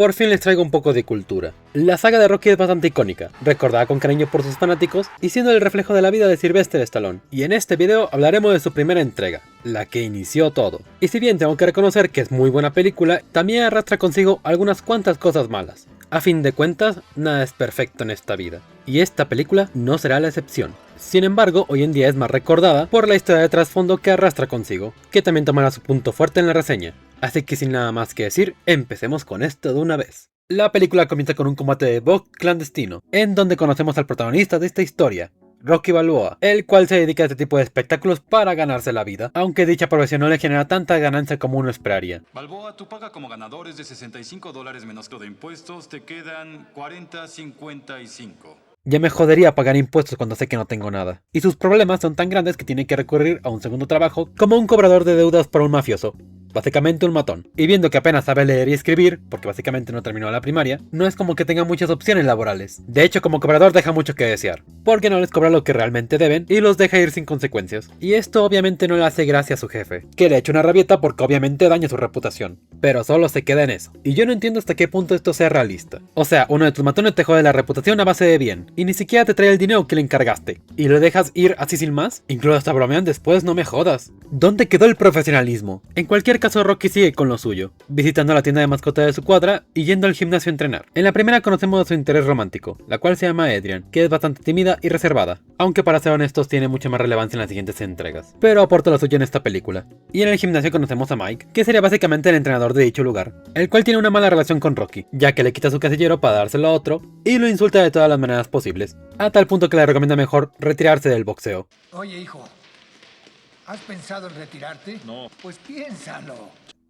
por fin les traigo un poco de cultura. La saga de Rocky es bastante icónica, recordada con cariño por sus fanáticos y siendo el reflejo de la vida de Sylvester Stallone. Y en este video hablaremos de su primera entrega, la que inició todo. Y si bien tengo que reconocer que es muy buena película, también arrastra consigo algunas cuantas cosas malas. A fin de cuentas, nada es perfecto en esta vida, y esta película no será la excepción. Sin embargo, hoy en día es más recordada por la historia de trasfondo que arrastra consigo, que también tomará su punto fuerte en la reseña. Así que sin nada más que decir, empecemos con esto de una vez. La película comienza con un combate de box clandestino, en donde conocemos al protagonista de esta historia, Rocky Balboa, el cual se dedica a este tipo de espectáculos para ganarse la vida, aunque dicha profesión no le genera tanta ganancia como uno esperaría. Balboa, tu paga como ganadores de $65 menos de impuestos, te quedan 40.55. Ya me jodería pagar impuestos cuando sé que no tengo nada. Y sus problemas son tan grandes que tiene que recurrir a un segundo trabajo como un cobrador de deudas para un mafioso. Básicamente un matón. Y viendo que apenas sabe leer y escribir, porque básicamente no terminó la primaria, no es como que tenga muchas opciones laborales. De hecho, como cobrador deja mucho que desear, porque no les cobra lo que realmente deben y los deja ir sin consecuencias. Y esto obviamente no le hace gracia a su jefe, que le echa una rabieta porque obviamente daña su reputación. Pero solo se queda en eso. Y yo no entiendo hasta qué punto esto sea realista. O sea, uno de tus matones te jode la reputación a base de bien, y ni siquiera te trae el dinero que le encargaste. ¿Y lo dejas ir así sin más? Incluso hasta bromean después, no me jodas. ¿Dónde quedó el profesionalismo? En cualquier caso, Rocky sigue con lo suyo, visitando la tienda de mascota de su cuadra y yendo al gimnasio a entrenar. En la primera conocemos a su interés romántico, la cual se llama Adrian, que es bastante tímida y reservada, aunque para ser honestos tiene mucha más relevancia en las siguientes entregas, pero aporta lo suyo en esta película. Y en el gimnasio conocemos a Mike, que sería básicamente el entrenador de dicho lugar, el cual tiene una mala relación con Rocky, ya que le quita su casillero para dárselo a otro y lo insulta de todas las maneras posibles, a tal punto que le recomienda mejor retirarse del boxeo. Oye, hijo, ¿has pensado en retirarte? No. Pues piénsalo.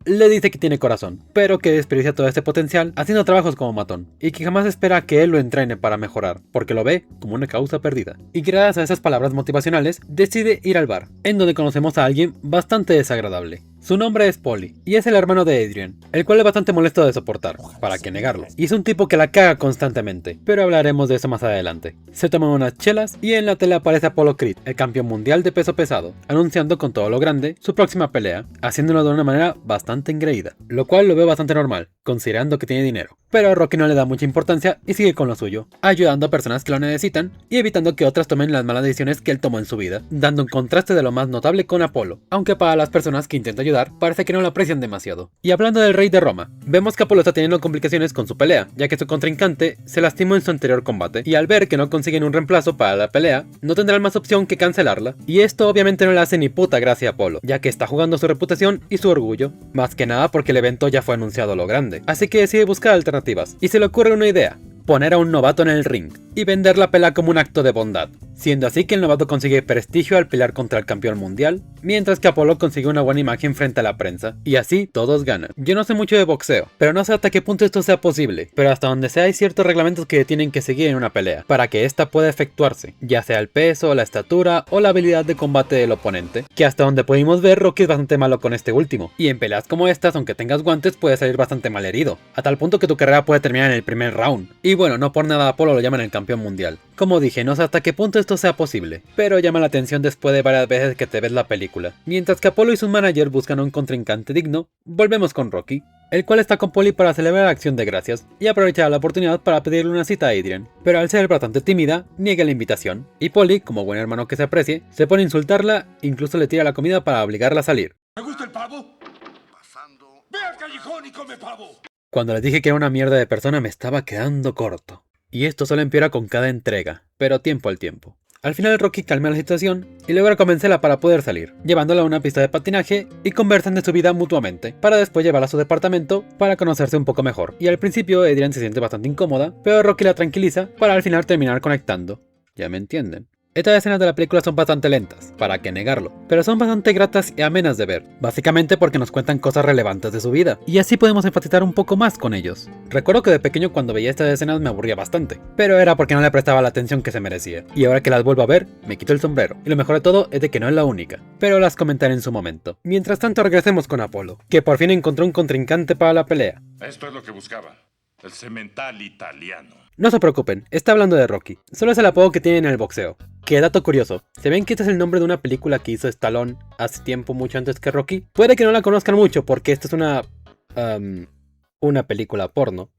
Le dice que tiene corazón, pero que desperdicia todo este potencial haciendo trabajos como matón, y que jamás espera que él lo entrene para mejorar, porque lo ve como una causa perdida. Y gracias a esas palabras motivacionales, decide ir al bar, en donde conocemos a alguien bastante desagradable. Su nombre es Paulie, y es el hermano de Adrian, el cual es bastante molesto de soportar, para qué negarlo. Y es un tipo que la caga constantemente, pero hablaremos de eso más adelante. Se toman unas chelas, y en la tele aparece Apollo Creed, el campeón mundial de peso pesado, anunciando con todo lo grande su próxima pelea, haciéndolo de una manera bastante engreída, lo cual lo veo bastante normal, considerando que tiene dinero. Pero Rocky no le da mucha importancia y sigue con lo suyo, ayudando a personas que lo necesitan y evitando que otras tomen las malas decisiones que él tomó en su vida, dando un contraste de lo más notable con Apolo, aunque para las personas que intenta ayudar parece que no lo aprecian demasiado. Y hablando del rey de Roma, vemos que Apolo está teniendo complicaciones con su pelea, ya que su contrincante se lastimó en su anterior combate, y al ver que no consiguen un reemplazo para la pelea, no tendrán más opción que cancelarla, y esto obviamente no le hace ni puta gracia a Apolo, ya que está jugando su reputación y su orgullo, más que nada porque el evento ya fue anunciado a lo grande, así que decide buscar alternativas, y se le ocurre una idea: poner a un novato en el ring y vender la pelea como un acto de bondad, siendo así que el novato consigue prestigio al pelear contra el campeón mundial, mientras que Apolo consigue una buena imagen frente a la prensa, y así todos ganan. Yo no sé mucho de boxeo, pero no sé hasta qué punto esto sea posible, pero hasta donde sea hay ciertos reglamentos que tienen que seguir en una pelea, para que esta pueda efectuarse, ya sea el peso, la estatura o la habilidad de combate del oponente, que hasta donde pudimos ver Rocky es bastante malo con este último, y en peleas como estas, aunque tengas guantes, puedes salir bastante mal herido, a tal punto que tu carrera puede terminar en el primer round. Y bueno, no por nada Apolo lo llaman el campeón mundial. Como dije, no sé hasta qué punto esto sea posible, pero llama la atención después de varias veces que te ves la película. Mientras que Apolo y su manager buscan a un contrincante digno, volvemos con Rocky, el cual está con Paulie para celebrar la acción de gracias y aprovechar la oportunidad para pedirle una cita a Adrian, pero al ser bastante tímida, niega la invitación, y Paulie, como buen hermano que se aprecie, se pone a insultarla, incluso le tira la comida para obligarla a salir. ¿Te gusta el pavo? Pasando. ¡Ve al callejón y come pavo! Cuando les dije que era una mierda de persona me estaba quedando corto. Y esto solo empeora con cada entrega, pero tiempo al tiempo. Al final Rocky calma la situación y logra convencerla para poder salir, llevándola a una pista de patinaje y conversan de su vida mutuamente, para después llevarla a su departamento para conocerse un poco mejor. Y al principio Adrian se siente bastante incómoda, pero Rocky la tranquiliza para al final terminar conectando. Ya me entienden. Estas escenas de la película son bastante lentas, para qué negarlo, pero son bastante gratas y amenas de ver, básicamente porque nos cuentan cosas relevantes de su vida, y así podemos enfatizar un poco más con ellos. Recuerdo que de pequeño cuando veía estas escenas me aburría bastante, pero era porque no le prestaba la atención que se merecía, y ahora que las vuelvo a ver, me quito el sombrero, y lo mejor de todo es de que no es la única, pero las comentaré en su momento. Mientras tanto regresemos con Apolo, que por fin encontró un contrincante para la pelea. Esto es lo que buscaba. El cemental italiano. No se preocupen, está hablando de Rocky, solo es el apodo que tiene en el boxeo. Que dato curioso, ¿se ven que este es el nombre de una película que hizo Stallone hace tiempo mucho antes que Rocky? Puede que no la conozcan mucho porque esta es una película porno,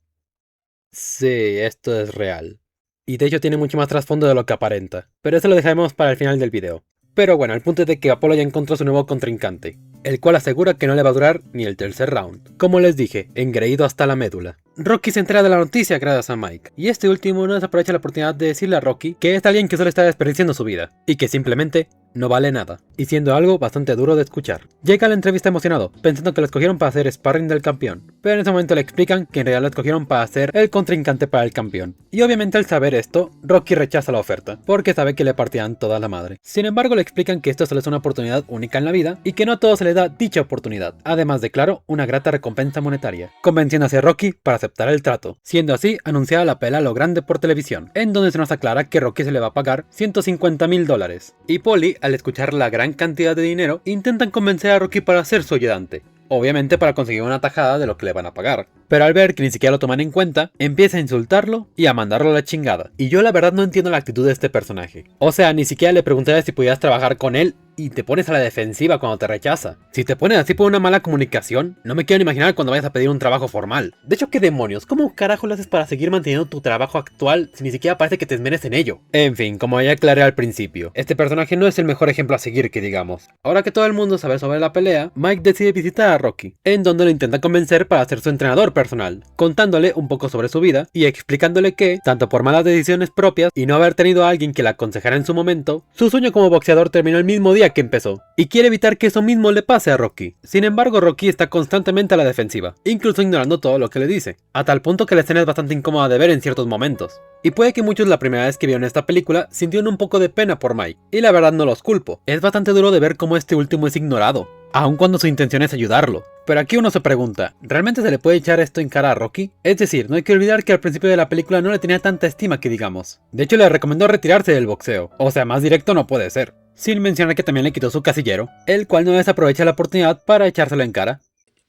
Sí, esto es real. Y de hecho tiene mucho más trasfondo de lo que aparenta. Pero eso lo dejaremos para el final del video. Pero bueno, el punto es de que Apolo ya encontró su nuevo contrincante, el cual asegura que no le va a durar ni el tercer round. Como les dije, engreído hasta la médula. Rocky se entera de la noticia gracias a Mike, y este último no desaprovecha la oportunidad de decirle a Rocky que es alguien que solo está desperdiciando su vida, y que simplemente no vale nada, y siendo algo bastante duro de escuchar. Llega a la entrevista emocionado, pensando que lo escogieron para hacer sparring del campeón, pero en ese momento le explican que en realidad lo escogieron para ser el contrincante para el campeón. Y obviamente al saber esto, Rocky rechaza la oferta, porque sabe que le partirán toda la madre. Sin embargo le explican que esto solo es una oportunidad única en la vida, y que no a todos se le da dicha oportunidad, además de claro, una grata recompensa monetaria, convenciendo a Rocky para aceptar el trato, siendo así anunciada la pelea a lo grande por televisión, en donde se nos aclara que Rocky se le va a pagar $150,000, y Paulie, al escuchar la gran cantidad de dinero, intentan convencer a Rocky para ser su ayudante, obviamente para conseguir una tajada de lo que le van a pagar. Pero al ver que ni siquiera lo toman en cuenta, empieza a insultarlo y a mandarlo a la chingada. Y yo la verdad no entiendo la actitud de este personaje. O sea, ni siquiera le pregunté si podías trabajar con él y te pones a la defensiva cuando te rechaza. Si te pones así por una mala comunicación, no me quiero ni imaginar cuando vayas a pedir un trabajo formal. De hecho, ¿qué demonios? ¿Cómo carajo lo haces para seguir manteniendo tu trabajo actual si ni siquiera parece que te esmeres en ello? En fin, como ya aclaré al principio, este personaje no es el mejor ejemplo a seguir que digamos. Ahora que todo el mundo sabe sobre la pelea, Mike decide visitar a Rocky, en donde lo intenta convencer para ser su entrenador personal, contándole un poco sobre su vida y explicándole que, tanto por malas decisiones propias y no haber tenido a alguien que le aconsejara en su momento, su sueño como boxeador terminó el mismo día que empezó, y quiere evitar que eso mismo le pase a Rocky. Sin embargo, Rocky está constantemente a la defensiva, incluso ignorando todo lo que le dice, a tal punto que la escena es bastante incómoda de ver en ciertos momentos. Y puede que muchos la primera vez que vieron esta película sintieron un poco de pena por Mike, y la verdad no los culpo, es bastante duro de ver cómo este último es ignorado, aun cuando su intención es ayudarlo. Pero aquí uno se pregunta, ¿realmente se le puede echar esto en cara a Rocky? Es decir, no hay que olvidar que al principio de la película no le tenía tanta estima que digamos. De hecho le recomendó retirarse del boxeo, o sea, más directo no puede ser. Sin mencionar que también le quitó su casillero, el cual no desaprovecha la oportunidad para echárselo en cara.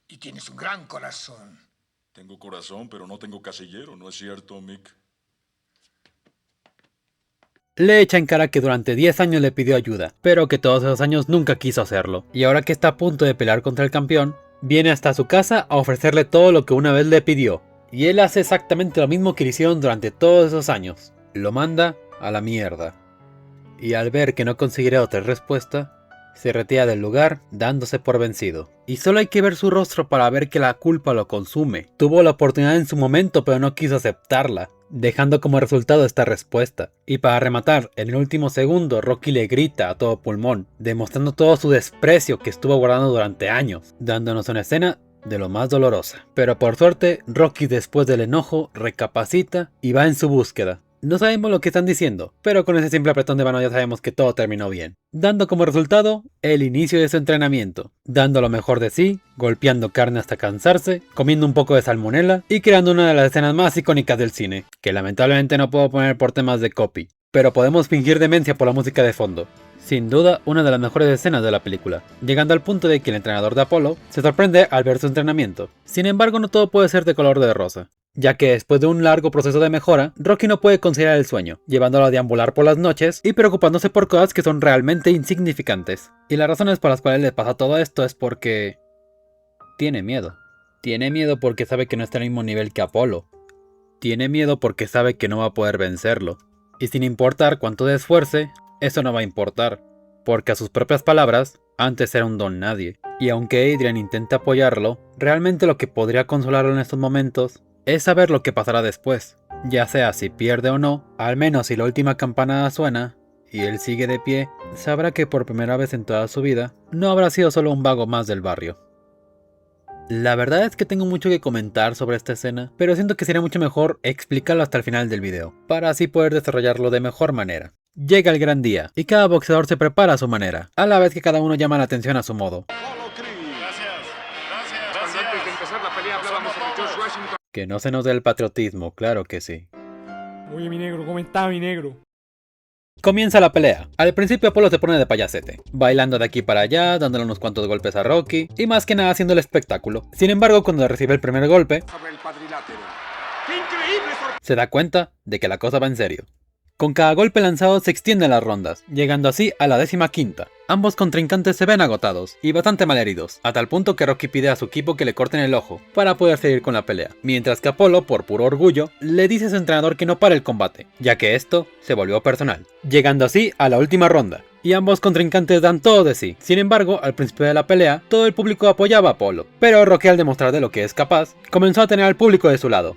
Y tienes un gran corazón. Tengo corazón, pero no tengo casillero, ¿no es cierto, Mick? Le echa en cara que durante 10 años le pidió ayuda, pero que todos esos años nunca quiso hacerlo. Y ahora que está a punto de pelear contra el campeón, viene hasta su casa a ofrecerle todo lo que una vez le pidió. Y él hace exactamente lo mismo que le hicieron durante todos esos años. Lo manda a la mierda. Y al ver que no conseguirá otra respuesta, se retira del lugar dándose por vencido. Y solo hay que ver su rostro para ver que la culpa lo consume. Tuvo la oportunidad en su momento pero no quiso aceptarla, dejando como resultado esta respuesta. Y para rematar, en el último segundo Rocky le grita a todo pulmón, demostrando todo su desprecio que estuvo guardando durante años, dándonos una escena de lo más dolorosa. Pero por suerte, Rocky después del enojo recapacita y va en su búsqueda. No sabemos lo que están diciendo, pero con ese simple apretón de mano ya sabemos que todo terminó bien, dando como resultado el inicio de su entrenamiento, dando lo mejor de sí, golpeando carne hasta cansarse, comiendo un poco de salmonela y creando una de las escenas más icónicas del cine, que lamentablemente no puedo poner por temas de copy, pero podemos fingir demencia por la música de fondo. Sin duda, una de las mejores escenas de la película, llegando al punto de que el entrenador de Apolo se sorprende al ver su entrenamiento. Sin embargo, no todo puede ser de color de rosa, ya que después de un largo proceso de mejora, Rocky no puede conciliar el sueño, llevándolo a deambular por las noches y preocupándose por cosas que son realmente insignificantes. Y las razones por las cuales le pasa todo esto es porque tiene miedo. Tiene miedo porque sabe que no está al mismo nivel que Apolo. Tiene miedo porque sabe que no va a poder vencerlo. Y sin importar cuánto se esfuerce, eso no va a importar, porque a sus propias palabras, antes era un don nadie. Y aunque Adrian intenta apoyarlo, realmente lo que podría consolarlo en estos momentos es saber lo que pasará después. Ya sea si pierde o no, al menos si la última campanada suena y él sigue de pie, sabrá que por primera vez en toda su vida no habrá sido solo un vago más del barrio. La verdad es que tengo mucho que comentar sobre esta escena, pero siento que sería mucho mejor explicarlo hasta el final del video, para así poder desarrollarlo de mejor manera. Llega el gran día, y cada boxeador se prepara a su manera, a la vez que cada uno llama la atención a su modo. Antes de empezar la pelea hablábamos sobre George Washington. Que no se nos dé el patriotismo, claro que sí. Oye, mi negro, ¿cómo está, mi negro? Comienza la pelea. Al principio Apolo se pone de payasete, bailando de aquí para allá, dándole unos cuantos golpes a Rocky, y más que nada haciendo el espectáculo. Sin embargo, cuando recibe el primer golpe, Sobre el cuadrilátero. se da cuenta de que la cosa va en serio. Con cada golpe lanzado se extienden las rondas, llegando así a la 15ª. Ambos contrincantes se ven agotados y bastante malheridos, a tal punto que Rocky pide a su equipo que le corten el ojo para poder seguir con la pelea, mientras que Apolo, por puro orgullo, le dice a su entrenador que no pare el combate, ya que esto se volvió personal, llegando así a la última ronda. Y ambos contrincantes dan todo de sí. Sin embargo, al principio de la pelea, todo el público apoyaba a Apolo, pero Rocky, al demostrar de lo que es capaz, comenzó a tener al público de su lado,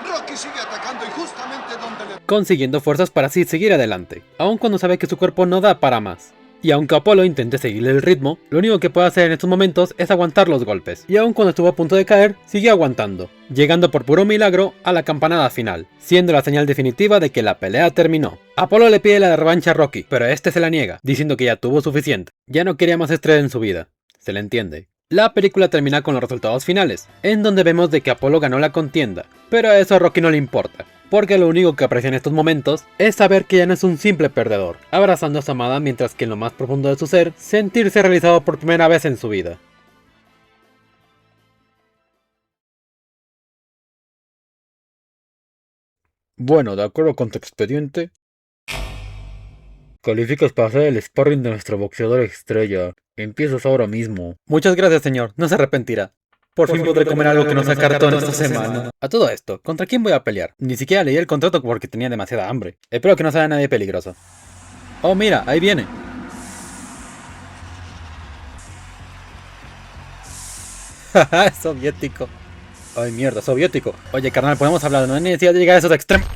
Rocky sigue atacando y justamente donde le... consiguiendo fuerzas para así seguir adelante, aun cuando sabe que su cuerpo no da para más. Y aunque Apolo intente seguirle el ritmo, lo único que puede hacer en estos momentos es aguantar los golpes, y aun cuando estuvo a punto de caer, siguió aguantando, llegando por puro milagro a la campanada final, siendo la señal definitiva de que la pelea terminó. Apolo le pide la revancha a Rocky, pero este se la niega, diciendo que ya tuvo suficiente, ya no quería más estrés en su vida. Se le entiende. La película termina con los resultados finales, en donde vemos de que Apolo ganó la contienda, pero a eso a Rocky no le importa, porque lo único que aprecia en estos momentos es saber que ya no es un simple perdedor, abrazando a su amada mientras que en lo más profundo de su ser, sentirse realizado por primera vez en su vida. Bueno, de acuerdo con tu expediente, calificas para hacer el sparring de nuestro boxeador estrella. Empiezas ahora mismo. Muchas gracias, señor. No se arrepentirá. Por fin podré comer algo que no sea cartón esta semana. A todo esto, ¿contra quién voy a pelear? Ni siquiera leí el contrato porque tenía demasiada hambre. Espero que no sea nadie peligroso. Oh, mira, ahí viene. Haha, es soviético. Ay, mierda, soviético. Oye, carnal, podemos hablar, no hay necesidad de llegar a esos extremos.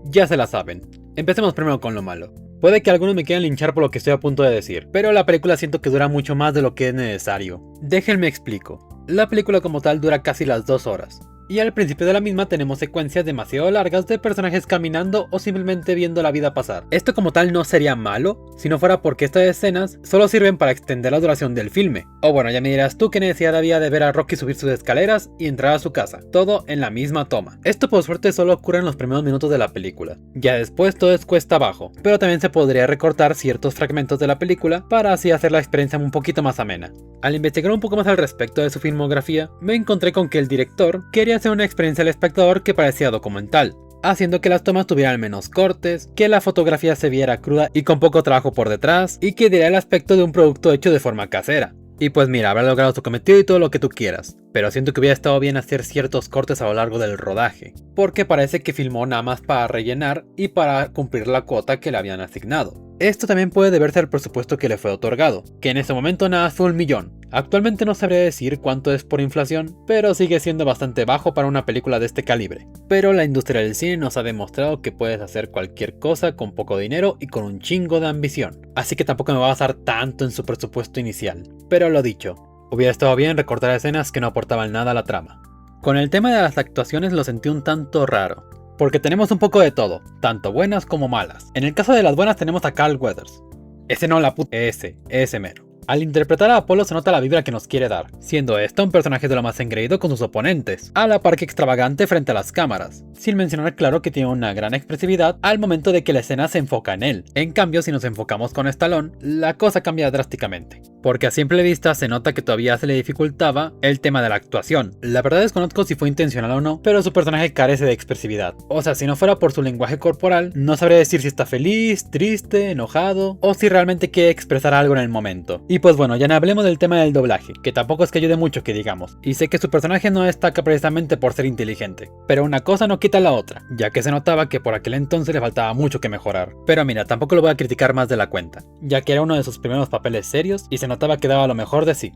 Ya se la saben. Empecemos primero con lo malo. Puede que algunos me quieran linchar por lo que estoy a punto de decir, pero la película siento que dura mucho más de lo que es necesario. Déjenme explico. La película como tal dura casi las 2 horas. Y al principio de la misma tenemos secuencias demasiado largas de personajes caminando o simplemente viendo la vida pasar. Esto como tal no sería malo, si no fuera porque estas escenas solo sirven para extender la duración del filme. O bueno, ya me dirás tú qué necesidad había de ver a Rocky subir sus escaleras y entrar a su casa, todo en la misma toma. Esto por suerte solo ocurre en los primeros minutos de la película, ya después todo es cuesta abajo, pero también se podría recortar ciertos fragmentos de la película para así hacer la experiencia un poquito más amena. Al investigar un poco más al respecto de su filmografía, me encontré con que el director quería hacer una experiencia al espectador que parecía documental, haciendo que las tomas tuvieran menos cortes, que la fotografía se viera cruda y con poco trabajo por detrás, y que diera el aspecto de un producto hecho de forma casera. Y pues mira, habrá logrado su cometido y todo lo que tú quieras, pero siento que hubiera estado bien hacer ciertos cortes a lo largo del rodaje, porque parece que filmó nada más para rellenar y para cumplir la cuota que le habían asignado. Esto también puede deberse al presupuesto que le fue otorgado, que en ese momento nada fue 1 millón. Actualmente no sabría decir cuánto es por inflación, pero sigue siendo bastante bajo para una película de este calibre. Pero la industria del cine nos ha demostrado que puedes hacer cualquier cosa con poco dinero y con un chingo de ambición, así que tampoco me va a basar tanto en su presupuesto inicial. Pero lo dicho, hubiera estado bien recortar escenas que no aportaban nada a la trama. Con el tema de las actuaciones lo sentí un tanto raro, porque tenemos un poco de todo, tanto buenas como malas. En el caso de las buenas tenemos a Carl Weathers. Ese no, la puta, ese mero. Al interpretar a Apolo se nota la vibra que nos quiere dar, siendo esto un personaje de lo más engreído con sus oponentes, a la par que extravagante frente a las cámaras, sin mencionar claro que tiene una gran expresividad al momento de que la escena se enfoca en él. En cambio, si nos enfocamos con Stallone, la cosa cambia drásticamente, porque a simple vista se nota que todavía se le dificultaba el tema de la actuación. La verdad desconozco si fue intencional o no, pero su personaje carece de expresividad. O sea, si no fuera por su lenguaje corporal, no sabría decir si está feliz, triste, enojado, o si realmente quiere expresar algo en el momento. Y pues bueno, ya no hablemos del tema del doblaje, que tampoco es que ayude mucho que digamos, y sé que su personaje no destaca precisamente por ser inteligente, pero una cosa no quita la otra, ya que se notaba que por aquel entonces le faltaba mucho que mejorar. Pero mira, tampoco lo voy a criticar más de la cuenta, ya que era uno de sus primeros papeles serios y se notaba que daba lo mejor de sí.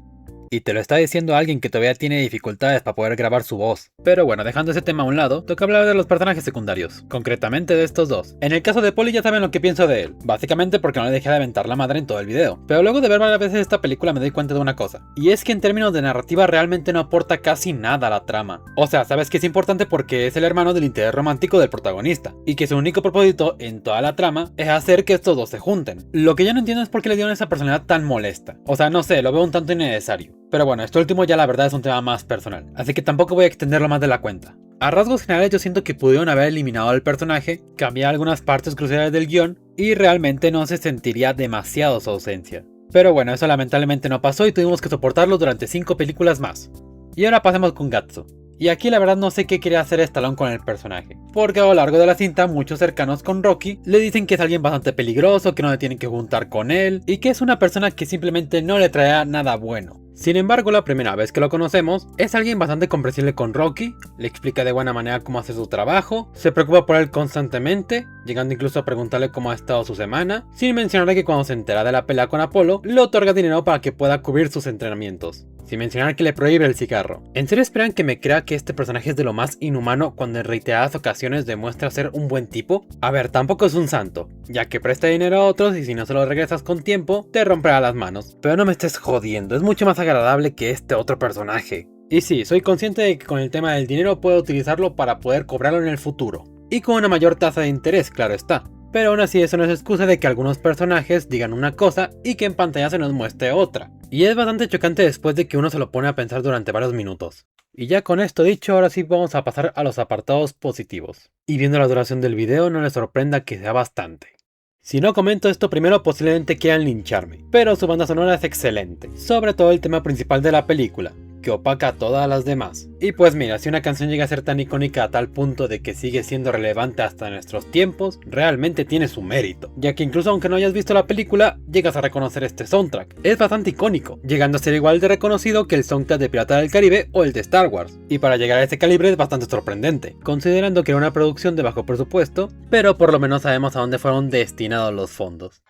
Y te lo está diciendo alguien que todavía tiene dificultades para poder grabar su voz. Pero bueno, dejando ese tema a un lado, toca hablar de los personajes secundarios, concretamente de estos dos. En el caso de Paulie ya saben lo que pienso de él, básicamente porque no le dejé de aventar la madre en todo el video. Pero luego de ver varias veces esta película me doy cuenta de una cosa, y es que en términos de narrativa realmente no aporta casi nada a la trama. O sea, sabes que es importante porque es el hermano del interés romántico del protagonista, y que su único propósito en toda la trama es hacer que estos dos se junten. Lo que yo no entiendo es por qué le dieron esa personalidad tan molesta. O sea, no sé, lo veo un tanto innecesario. Pero bueno, esto último ya la verdad es un tema más personal, así que tampoco voy a extenderlo más de la cuenta. A rasgos generales yo siento que pudieron haber eliminado al personaje, cambiar algunas partes cruciales del guión y realmente no se sentiría demasiado su ausencia. Pero bueno, eso lamentablemente no pasó y tuvimos que soportarlo durante 5 películas más. Y ahora pasemos con Gatsu. Y aquí la verdad no sé qué quería hacer Stallone con el personaje, porque a lo largo de la cinta muchos cercanos con Rocky le dicen que es alguien bastante peligroso, que no le tienen que juntar con él y que es una persona que simplemente no le traerá nada bueno. Sin embargo, la primera vez que lo conocemos, es alguien bastante comprensible con Rocky, le explica de buena manera cómo hace su trabajo, se preocupa por él constantemente, llegando incluso a preguntarle cómo ha estado su semana, sin mencionar que cuando se entera de la pelea con Apolo, le otorga dinero para que pueda cubrir sus entrenamientos. Sin mencionar que le prohíbe el cigarro. ¿En serio esperan que me crea que este personaje es de lo más inhumano cuando en reiteradas ocasiones demuestra ser un buen tipo? A ver, tampoco es un santo, ya que presta dinero a otros y si no se lo regresas con tiempo, te romperá las manos. Pero no me estés jodiendo, es mucho más agradable que este otro personaje. Y sí, soy consciente de que con el tema del dinero puedo utilizarlo para poder cobrarlo en el futuro. Y con una mayor tasa de interés, claro está. Pero aún así eso no es excusa de que algunos personajes digan una cosa y que en pantalla se nos muestre otra. Y es bastante chocante después de que uno se lo pone a pensar durante varios minutos. Y ya con esto dicho, ahora sí vamos a pasar a los apartados positivos. Y viendo la duración del video no les sorprenda que sea bastante. Si no comento esto primero posiblemente quieran lincharme, pero su banda sonora es excelente, sobre todo el tema principal de la película, que opaca a todas las demás. Y pues mira, si una canción llega a ser tan icónica a tal punto de que sigue siendo relevante hasta nuestros tiempos, realmente tiene su mérito, ya que incluso aunque no hayas visto la película, llegas a reconocer este soundtrack. Es bastante icónico, llegando a ser igual de reconocido que el soundtrack de Pirata del Caribe o el de Star Wars, y para llegar a ese calibre es bastante sorprendente, considerando que era una producción de bajo presupuesto, pero por lo menos sabemos a dónde fueron destinados los fondos.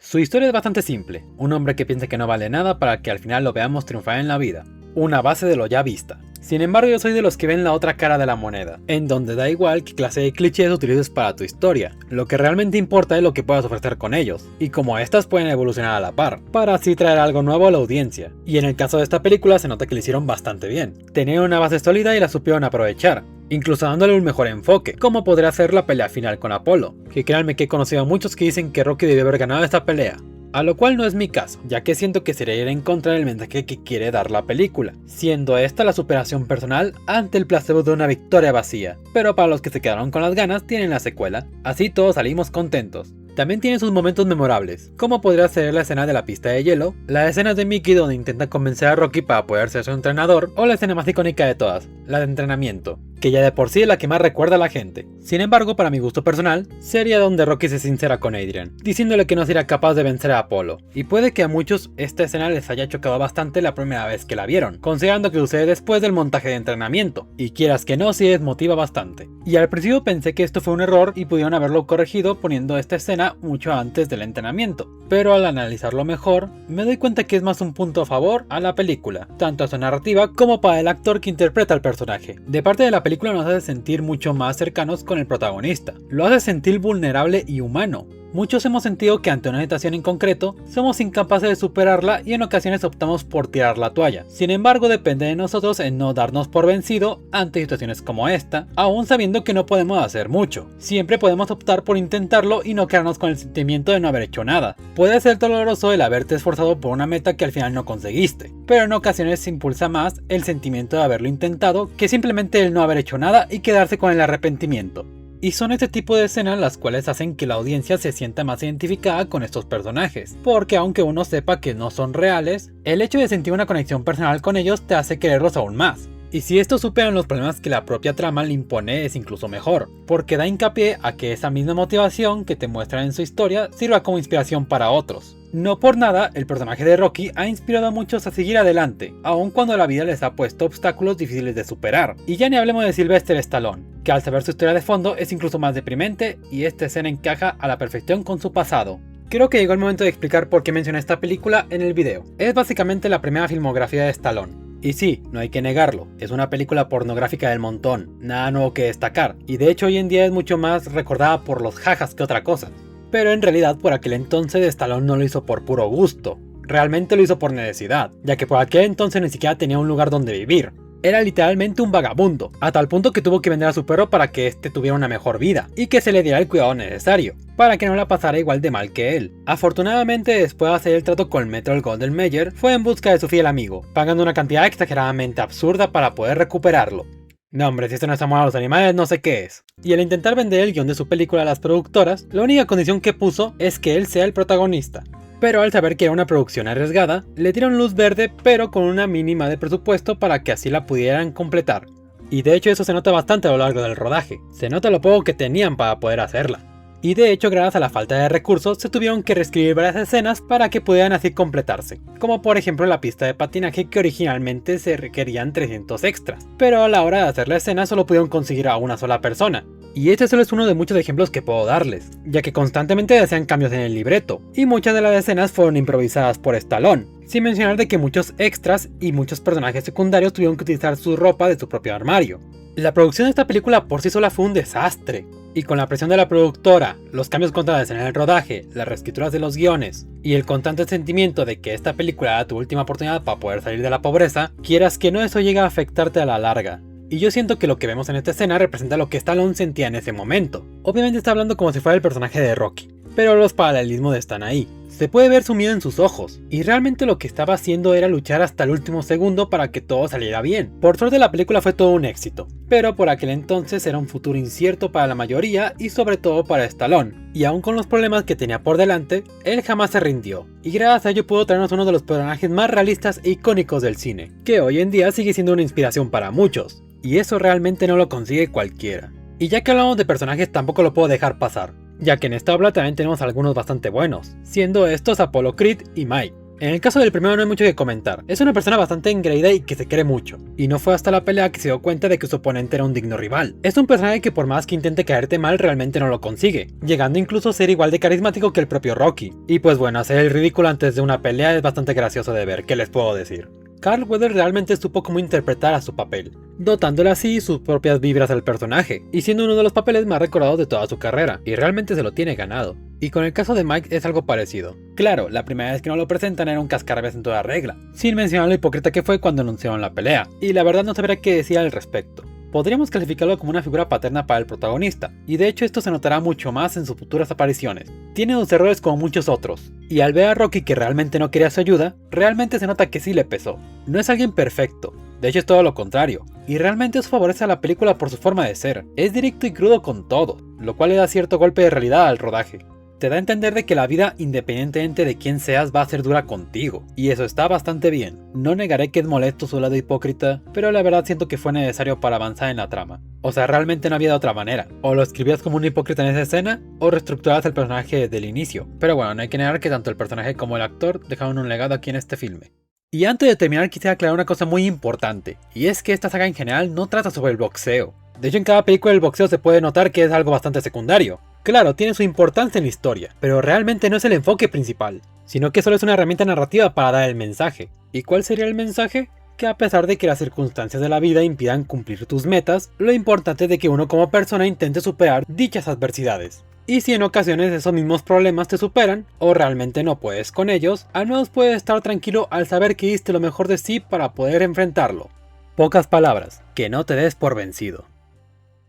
Su historia es bastante simple, un hombre que piensa que no vale nada para que al final lo veamos triunfar en la vida, una base de lo ya vista. Sin embargo, yo soy de los que ven la otra cara de la moneda, en donde da igual qué clase de clichés utilices para tu historia, lo que realmente importa es lo que puedas ofrecer con ellos, y cómo estas pueden evolucionar a la par, para así traer algo nuevo a la audiencia, y en el caso de esta película se nota que lo hicieron bastante bien, tenían una base sólida y la supieron aprovechar, incluso dándole un mejor enfoque, como podría ser la pelea final con Apolo, que créanme que he conocido a muchos que dicen que Rocky debió haber ganado esta pelea. A lo cual no es mi caso, ya que siento que sería ir en contra del mensaje que quiere dar la película, siendo esta la superación personal ante el placebo de una victoria vacía. Pero para los que se quedaron con las ganas tienen la secuela, así todos salimos contentos. También tiene sus momentos memorables, como podría ser la escena de la pista de hielo, las escenas de Mickey donde intenta convencer a Rocky para poder ser su entrenador, o la escena más icónica de todas, la de entrenamiento, que ya de por sí es la que más recuerda a la gente. Sin embargo, para mi gusto personal, sería donde Rocky se sincera con Adrian, diciéndole que no sería capaz de vencer a Apolo, y puede que a muchos esta escena les haya chocado bastante la primera vez que la vieron, considerando que sucede después del montaje de entrenamiento, y quieras que no, sí desmotiva bastante. Y al principio pensé que esto fue un error y pudieron haberlo corregido poniendo esta escena mucho antes del entrenamiento, pero al analizarlo mejor, me doy cuenta que es más un punto a favor a la película, tanto a su narrativa como para el actor que interpreta al personaje. De parte de la película nos hace sentir mucho más cercanos con el protagonista, lo hace sentir vulnerable y humano. Muchos hemos sentido que ante una situación en concreto, somos incapaces de superarla y en ocasiones optamos por tirar la toalla. Sin embargo, depende de nosotros en no darnos por vencido ante situaciones como esta, aún sabiendo que no podemos hacer mucho. Siempre podemos optar por intentarlo y no quedarnos con el sentimiento de no haber hecho nada. Puede ser doloroso el haberte esforzado por una meta que al final no conseguiste, pero en ocasiones se impulsa más el sentimiento de haberlo intentado que simplemente el no haber hecho nada y quedarse con el arrepentimiento. Y son este tipo de escenas las cuales hacen que la audiencia se sienta más identificada con estos personajes, porque aunque uno sepa que no son reales, el hecho de sentir una conexión personal con ellos te hace quererlos aún más. Y si estos superan los problemas que la propia trama le impone es incluso mejor, porque da hincapié a que esa misma motivación que te muestran en su historia sirva como inspiración para otros. No por nada, el personaje de Rocky ha inspirado a muchos a seguir adelante, aun cuando la vida les ha puesto obstáculos difíciles de superar. Y ya ni hablemos de Sylvester Stallone, que al saber su historia de fondo es incluso más deprimente y esta escena encaja a la perfección con su pasado. Creo que llegó el momento de explicar por qué mencioné esta película en el video. Es básicamente la primera filmografía de Stallone. Y sí, no hay que negarlo, es una película pornográfica del montón, nada nuevo que destacar, y de hecho hoy en día es mucho más recordada por los jajas que otra cosa. Pero en realidad por aquel entonces Stallone no lo hizo por puro gusto, realmente lo hizo por necesidad, ya que por aquel entonces ni siquiera tenía un lugar donde vivir. Era literalmente un vagabundo, a tal punto que tuvo que vender a su perro para que éste tuviera una mejor vida, y que se le diera el cuidado necesario. para que no la pasara igual de mal que él. Afortunadamente, después de hacer el trato con Metro Golden Mayer, fue en busca de su fiel amigo, pagando una cantidad exageradamente absurda para poder recuperarlo. No hombre, si esto no es amor a los animales, no sé qué es. Y al intentar vender el guión de su película a las productoras, la única condición que puso es que él sea el protagonista. Pero al saber que era una producción arriesgada, le dieron luz verde pero con una mínima de presupuesto para que así la pudieran completar. Y de hecho eso se nota bastante a lo largo del rodaje, se nota lo poco que tenían para poder hacerla. Y de hecho gracias a la falta de recursos se tuvieron que reescribir varias escenas para que pudieran así completarse, como por ejemplo la pista de patinaje que originalmente se requerían 300 extras, pero a la hora de hacer la escena solo pudieron conseguir a una sola persona. Y este solo es uno de muchos ejemplos que puedo darles, ya que constantemente hacían cambios en el libreto, y muchas de las escenas fueron improvisadas por Stallone, sin mencionar de que muchos extras y muchos personajes secundarios tuvieron que utilizar su ropa de su propio armario. La producción de esta película por sí sola fue un desastre, y con la presión de la productora, los cambios constantes en el rodaje, las reescrituras de los guiones, y el constante sentimiento de que esta película era tu última oportunidad para poder salir de la pobreza, quieras que no, eso llega a afectarte a la larga. Y yo siento que lo que vemos en esta escena representa lo que Stallone sentía en ese momento. Obviamente está hablando como si fuera el personaje de Rocky, pero los paralelismos están ahí. Se puede ver su miedo en sus ojos, y realmente lo que estaba haciendo era luchar hasta el último segundo para que todo saliera bien. Por suerte la película fue todo un éxito, pero por aquel entonces era un futuro incierto para la mayoría y sobre todo para Stallone, y aún con los problemas que tenía por delante, él jamás se rindió, y gracias a ello pudo traernos uno de los personajes más realistas e icónicos del cine, que hoy en día sigue siendo una inspiración para muchos, y eso realmente no lo consigue cualquiera. Y ya que hablamos de personajes tampoco lo puedo dejar pasar, ya que en esta obra también tenemos algunos bastante buenos, siendo estos Apollo Creed y Mike. En el caso del primero no hay mucho que comentar, es una persona bastante engreída y que se quiere mucho, y no fue hasta la pelea que se dio cuenta de que su oponente era un digno rival. Es un personaje que por más que intente caerte mal realmente no lo consigue, llegando incluso a ser igual de carismático que el propio Rocky. Y pues bueno, hacer el ridículo antes de una pelea es bastante gracioso de ver, ¿qué les puedo decir? Carl Weathers realmente supo cómo interpretar a su papel, dotándole así sus propias vibras al personaje, y siendo uno de los papeles más recordados de toda su carrera, y realmente se lo tiene ganado. Y con el caso de Mike es algo parecido. Claro, la primera vez que nos lo presentan era un cascarrabias en toda regla, sin mencionar lo hipócrita que fue cuando anunciaron la pelea, y la verdad no sabría qué decir al respecto. Podríamos calificarlo como una figura paterna para el protagonista, y de hecho esto se notará mucho más en sus futuras apariciones. Tiene sus errores como muchos otros, y al ver a Rocky que realmente no quería su ayuda, realmente se nota que sí le pesó. No es alguien perfecto, de hecho es todo lo contrario, y realmente eso favorece a la película por su forma de ser. Es directo y crudo con todo, lo cual le da cierto golpe de realidad al rodaje. Te da a entender de que la vida, independientemente de quién seas, va a ser dura contigo, y eso está bastante bien. No negaré que es molesto su lado hipócrita, pero la verdad siento que fue necesario para avanzar en la trama. O sea, realmente no había de otra manera. O lo escribías como un hipócrita en esa escena, o reestructurabas el personaje desde el inicio. Pero bueno, no hay que negar que tanto el personaje como el actor dejaron un legado aquí en este filme. Y antes de terminar quisiera aclarar una cosa muy importante, y es que esta saga en general no trata sobre el boxeo. De hecho en cada película el boxeo se puede notar que es algo bastante secundario. Claro, tiene su importancia en la historia, pero realmente no es el enfoque principal, sino que solo es una herramienta narrativa para dar el mensaje. ¿Y cuál sería el mensaje? Que a pesar de que las circunstancias de la vida impidan cumplir tus metas, lo importante es de que uno como persona intente superar dichas adversidades. Y si en ocasiones esos mismos problemas te superan, o realmente no puedes con ellos, al menos puedes estar tranquilo al saber que diste lo mejor de sí para poder enfrentarlo. Pocas palabras, que no te des por vencido.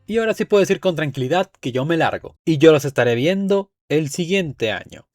Y ahora sí puedo decir con tranquilidad que yo me largo, y yo los estaré viendo el siguiente año.